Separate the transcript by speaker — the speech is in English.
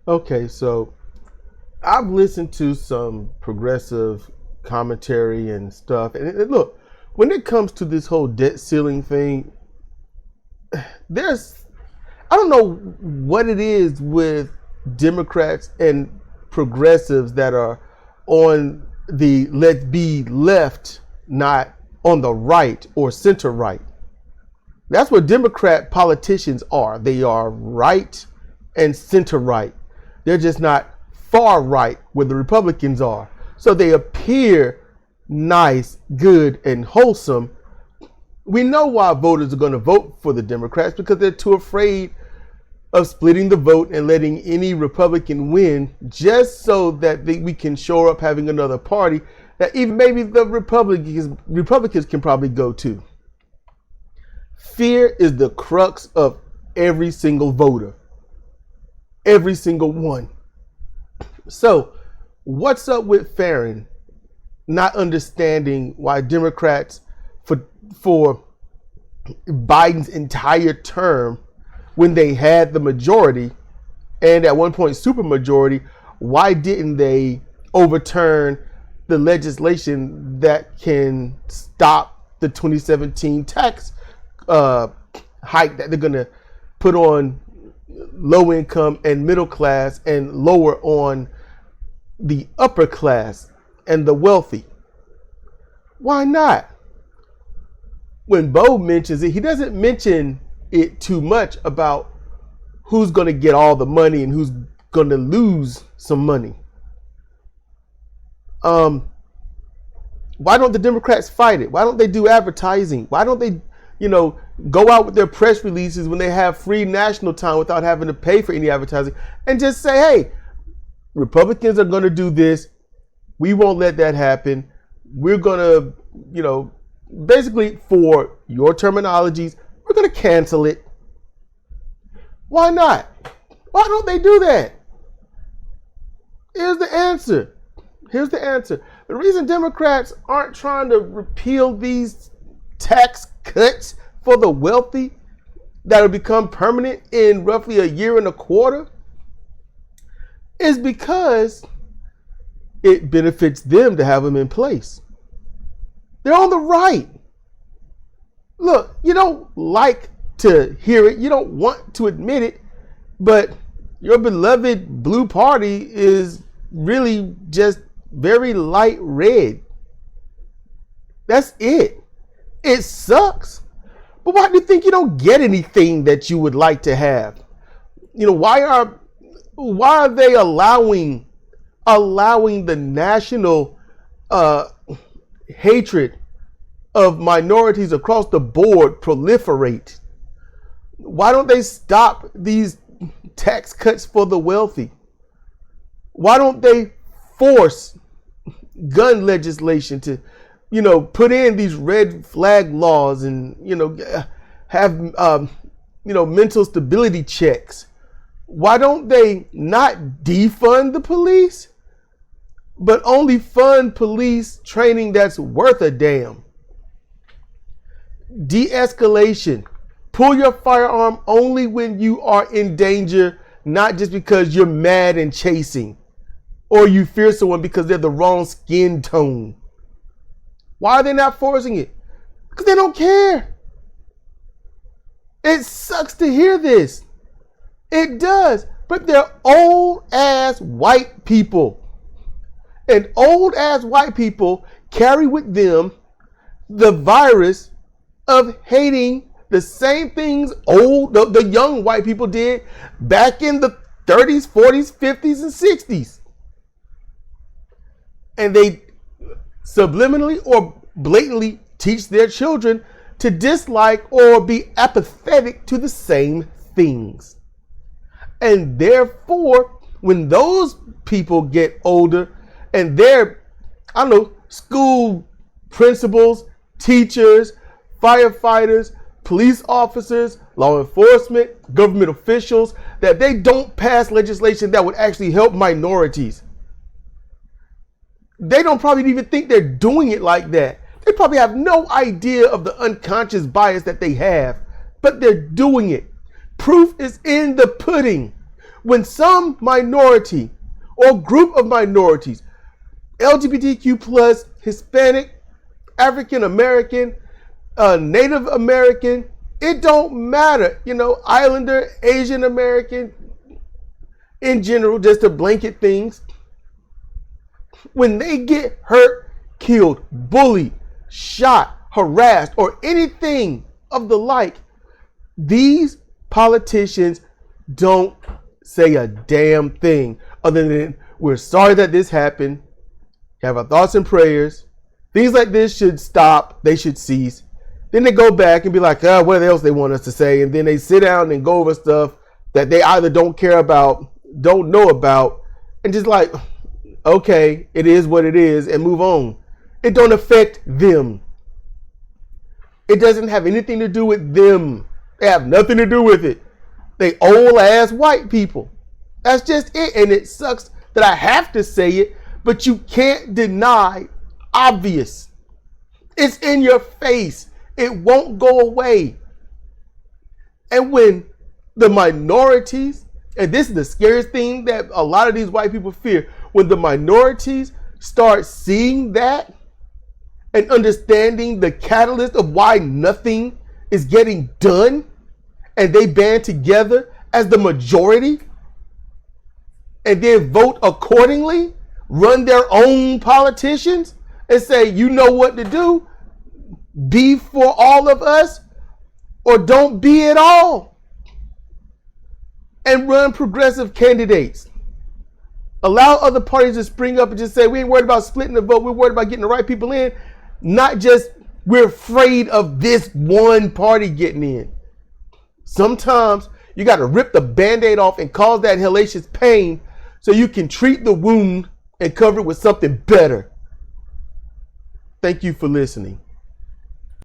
Speaker 1: Okay, so I've listened to some progressive commentary and stuff, and look, when it comes to this whole debt ceiling thing, there's I don't know what it is with Democrats and progressives that are on the let's be left, not on the right or center right. That's what Democrat politicians are. They are right and center right. They're just not far right where the Republicans are. So they appear nice, good, and wholesome. We know why voters are going to vote for the Democrats, because they're too afraid of splitting the vote and letting any Republican win, just so that we can shore up having another party that even maybe the Republicans can probably go to. Fear is the crux of every single voter. Every single one. So, what's up with Farron not understanding why Democrats for Biden's entire term, when they had the majority and at one point supermajority, why didn't they overturn the legislation that can stop the 2017 tax hike that they're going to put on low income and middle class and lower on the upper class and the wealthy? Why not? When Bo mentions it, he doesn't mention it too much about who's going to get all the money and who's going to lose some money. Why don't the Democrats fight it? Why don't they do advertising? Why don't they, go out with their press releases when they have free national time without having to pay for any advertising, and just say, hey, Republicans are going to do this. We won't let that happen. We're going to, basically, for your terminologies, we're going to cancel it. Why not? Why don't they do that? Here's the answer. The reason Democrats aren't trying to repeal these tax cuts for the wealthy that will become permanent in roughly a year and a quarter is because it benefits them to have them in place. They're on the right. Look, you don't like to hear it. You don't want to admit it. But your beloved blue party is really just very light red. That's it. It sucks. But why do you think you don't get anything that you would like to have? Why are they allowing the national hatred of minorities across the board proliferate? Why don't they stop these tax cuts for the wealthy? Why don't they force gun legislation to, put in these red flag laws and, have, mental stability checks? Why don't they not defund the police, but only fund police training that's worth a damn? De-escalation. Pull your firearm only when you are in danger, not just because you're mad and chasing, or you fear someone because they're the wrong skin tone. Why are they not forcing it? Because they don't care. It sucks to hear this. It does. But they're old ass white people. And old ass white people carry with them the virus of hating the same things the young white people did back in the 30s, 40s, 50s, and 60s. And they subliminally or blatantly teach their children to dislike or be apathetic to the same things. And therefore, when those people get older and they're, school principals, teachers, firefighters, police officers, law enforcement, government officials, that they don't pass legislation that would actually help minorities. They don't probably even think they're doing it like that. They probably have no idea of the unconscious bias that they have, but they're doing it. Proof is in the pudding. When some minority or group of minorities, LGBTQ plus, Hispanic, African American, Native American, it don't matter, Islander, Asian American, in general, just to blanket things. When they get hurt, killed, bullied, shot, harassed, or anything of the like, these politicians don't say a damn thing other than, we're sorry that this happened, have our thoughts and prayers, things like this should stop, they should cease. Then they go back and be like, what else they want us to say, and then they sit down and go over stuff that they either don't care about, don't know about, and just like, okay, it is what it is, and move on. It don't affect them. It doesn't have anything to do with them. They have nothing to do with it. They old ass white people. That's just it. And it sucks that I have to say it, but you can't deny obvious. It's in your face. It won't go away. And when the minorities, and this is the scariest thing that a lot of these white people fear, when the minorities start seeing that and understanding the catalyst of why nothing is getting done, and they band together as the majority and then vote accordingly, run their own politicians and say, you know what to do, be for all of us or don't be at all, and run progressive candidates. Allow other parties to spring up and just say, we ain't worried about splitting the vote, we're worried about getting the right people in, not just we're afraid of this one party getting in. Sometimes you got to rip the Band-Aid off and cause that hellacious pain so you can treat the wound and cover it with something better. Thank you for listening.